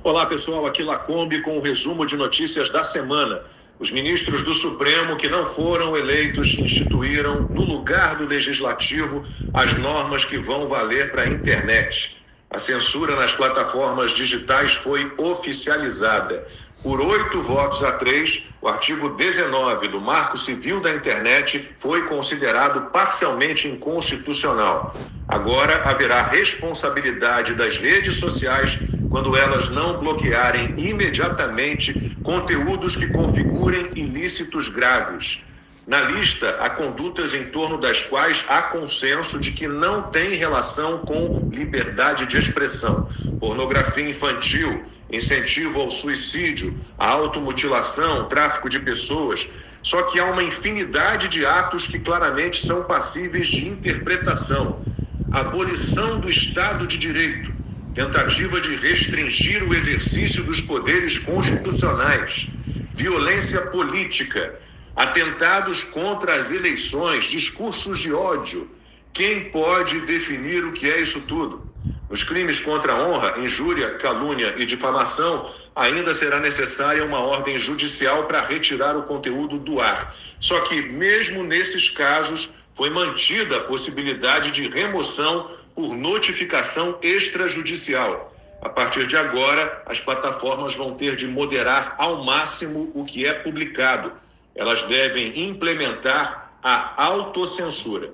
Olá, pessoal, aqui Lacombe com o resumo de notícias da semana. Os ministros do Supremo que não foram eleitos instituíram, no lugar do Legislativo, as normas que vão valer para a internet. A censura nas plataformas digitais foi oficializada. Por 8 votos a 3, o artigo 19 do Marco Civil da Internet foi considerado parcialmente inconstitucional. Agora haverá responsabilidade das redes sociais quando elas não bloquearem imediatamente conteúdos que configurem ilícitos graves. Na lista, há condutas em torno das quais há consenso de que não tem relação com liberdade de expressão. Pornografia infantil, incentivo ao suicídio, a automutilação, tráfico de pessoas. Só que há uma infinidade de atos que claramente são passíveis de interpretação. Abolição do Estado de Direito, tentativa de restringir o exercício dos poderes constitucionais, violência política, atentados contra as eleições, discursos de ódio. Quem pode definir o que é isso tudo? Nos crimes contra a honra, injúria, calúnia e difamação, ainda será necessária uma ordem judicial para retirar o conteúdo do ar. Só que, mesmo nesses casos, foi mantida a possibilidade de remoção por notificação extrajudicial. A partir de agora, as plataformas vão ter de moderar ao máximo o que é publicado. Elas devem implementar a autocensura.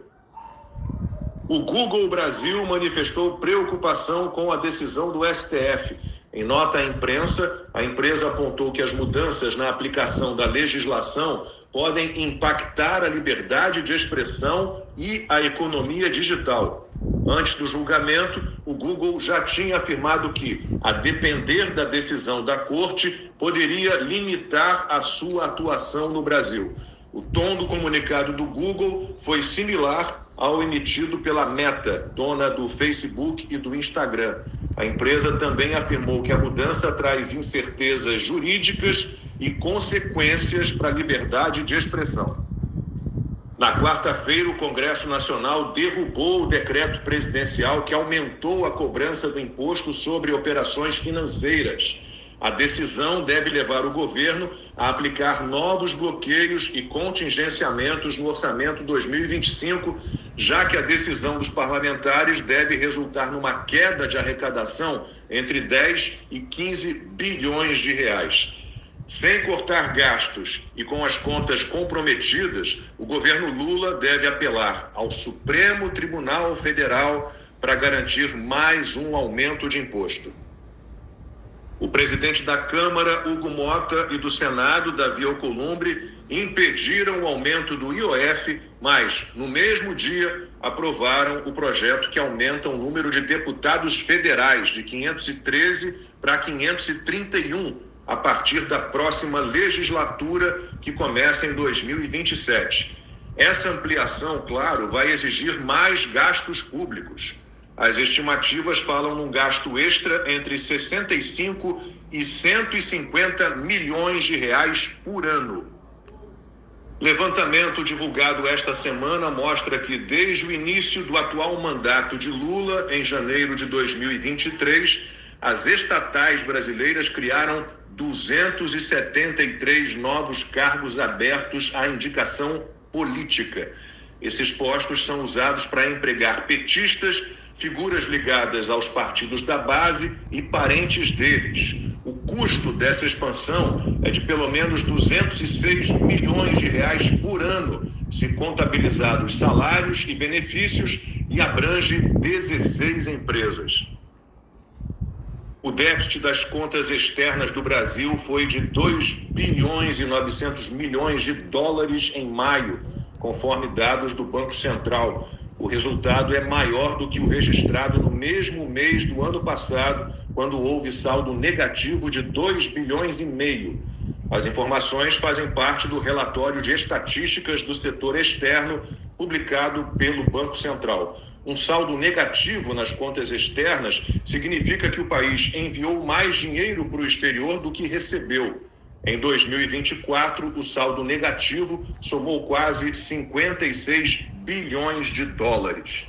O Google Brasil manifestou preocupação com a decisão do STF. Em nota à imprensa, a empresa apontou que as mudanças na aplicação da legislação podem impactar a liberdade de expressão e a economia digital. Antes do julgamento, o Google já tinha afirmado que, a depender da decisão da Corte, poderia limitar a sua atuação no Brasil. O tom do comunicado do Google foi similar ao emitido pela Meta, dona do Facebook e do Instagram. A empresa também afirmou que a mudança traz incertezas jurídicas e consequências para a liberdade de expressão. Na quarta-feira, o Congresso Nacional derrubou o decreto presidencial que aumentou a cobrança do imposto sobre operações financeiras. A decisão deve levar o governo a aplicar novos bloqueios e contingenciamentos no orçamento 2025, já que a decisão dos parlamentares deve resultar numa queda de arrecadação entre 10 e 15 bilhões de reais. Sem cortar gastos e com as contas comprometidas, o governo Lula deve apelar ao Supremo Tribunal Federal para garantir mais um aumento de imposto. O presidente da Câmara, Hugo Mota, e do Senado, Davi Alcolumbre, impediram o aumento do IOF, mas, no mesmo dia, aprovaram o projeto que aumenta o número de deputados federais de 513 para 531, a partir da próxima legislatura, que começa em 2027. Essa ampliação, claro, vai exigir mais gastos públicos. As estimativas falam num gasto extra entre 65 e 150 milhões de reais por ano. Levantamento divulgado esta semana mostra que desde o início do atual mandato de Lula, em janeiro de 2023, as estatais brasileiras criaram 273 novos cargos abertos à indicação política. Esses postos são usados para empregar petistas, figuras ligadas aos partidos da base e parentes deles. O custo dessa expansão é de pelo menos 206 milhões de reais por ano, se contabilizados salários e benefícios, e abrange 16 empresas. O déficit das contas externas do Brasil foi de 2 bilhões e 900 milhões de dólares em maio, conforme dados do Banco Central. O resultado é maior do que o registrado no mesmo mês do ano passado, quando houve saldo negativo de 2 bilhões e meio. As informações fazem parte do relatório de estatísticas do setor externo, publicado pelo Banco Central. Um saldo negativo nas contas externas significa que o país enviou mais dinheiro para o exterior do que recebeu. Em 2024, o saldo negativo somou quase 56 bilhões de dólares.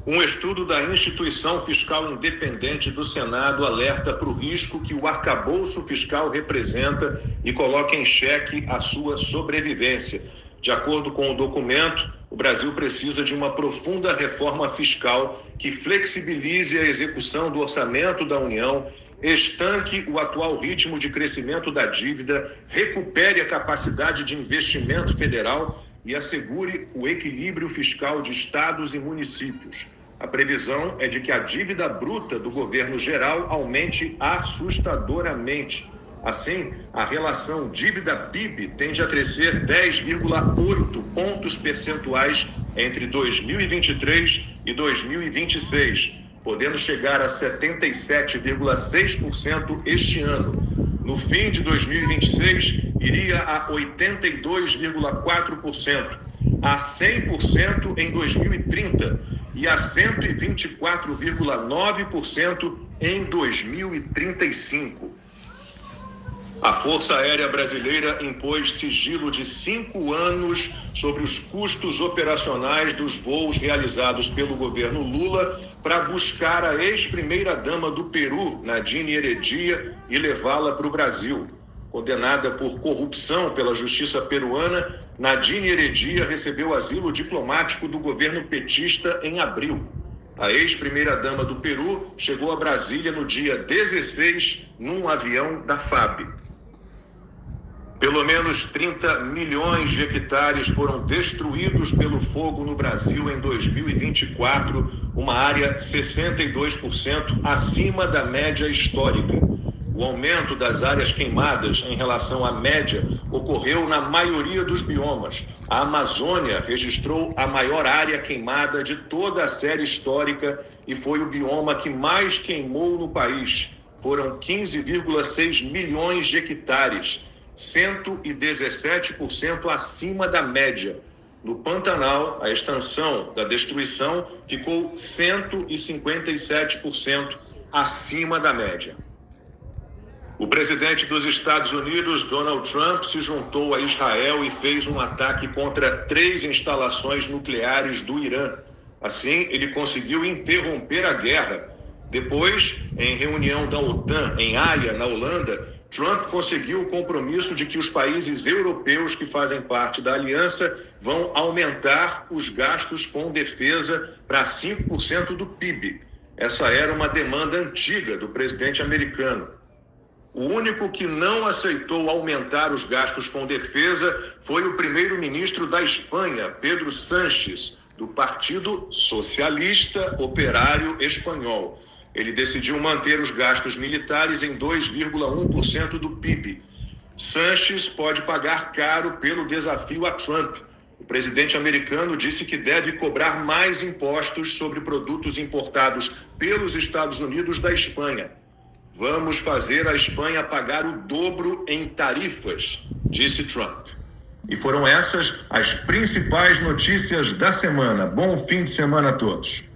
Um estudo da Instituição Fiscal Independente do Senado alerta para o risco que o arcabouço fiscal representa e coloca em xeque a sua sobrevivência. De acordo com o documento, o Brasil precisa de uma profunda reforma fiscal que flexibilize a execução do orçamento da União, estanque o atual ritmo de crescimento da dívida, recupere a capacidade de investimento federal e assegure o equilíbrio fiscal de estados e municípios. A previsão é de que a dívida bruta do governo geral aumente assustadoramente. Assim, a relação dívida-PIB tende a crescer 10,8 pontos percentuais entre 2023 e 2026, podendo chegar a 77,6% este ano. No fim de 2026, iria a 82,4%, a 100% em 2030 e a 124,9% em 2035. A Força Aérea Brasileira impôs sigilo de 5 anos sobre os custos operacionais dos voos realizados pelo governo Lula para buscar a ex-primeira-dama do Peru, Nadine Heredia, e levá-la para o Brasil. Condenada por corrupção pela justiça peruana, Nadine Heredia recebeu asilo diplomático do governo petista em abril. A ex-primeira-dama do Peru chegou a Brasília no dia 16 num avião da FAB. Pelo menos 30 milhões de hectares foram destruídos pelo fogo no Brasil em 2024, uma área 62% acima da média histórica. O aumento das áreas queimadas em relação à média ocorreu na maioria dos biomas. A Amazônia registrou a maior área queimada de toda a série histórica e foi o bioma que mais queimou no país. Foram 15,6 milhões de hectares, 117% acima da média. No Pantanal, a extensão da destruição ficou 157% acima da média. O presidente dos Estados Unidos, Donald Trump, se juntou a Israel e fez um ataque contra 3 instalações nucleares do Irã. Assim, ele conseguiu interromper a guerra. Depois, em reunião da OTAN em Haia, na Holanda, Trump conseguiu o compromisso de que os países europeus que fazem parte da aliança vão aumentar os gastos com defesa para 5% do PIB. Essa era uma demanda antiga do presidente americano. O único que não aceitou aumentar os gastos com defesa foi o primeiro-ministro da Espanha, Pedro Sánchez, do Partido Socialista Operário Espanhol. Ele decidiu manter os gastos militares em 2,1% do PIB. Sánchez pode pagar caro pelo desafio a Trump. O presidente americano disse que deve cobrar mais impostos sobre produtos importados pelos Estados Unidos da Espanha. Vamos fazer a Espanha pagar o dobro em tarifas, disse Trump. E foram essas as principais notícias da semana. Bom fim de semana a todos.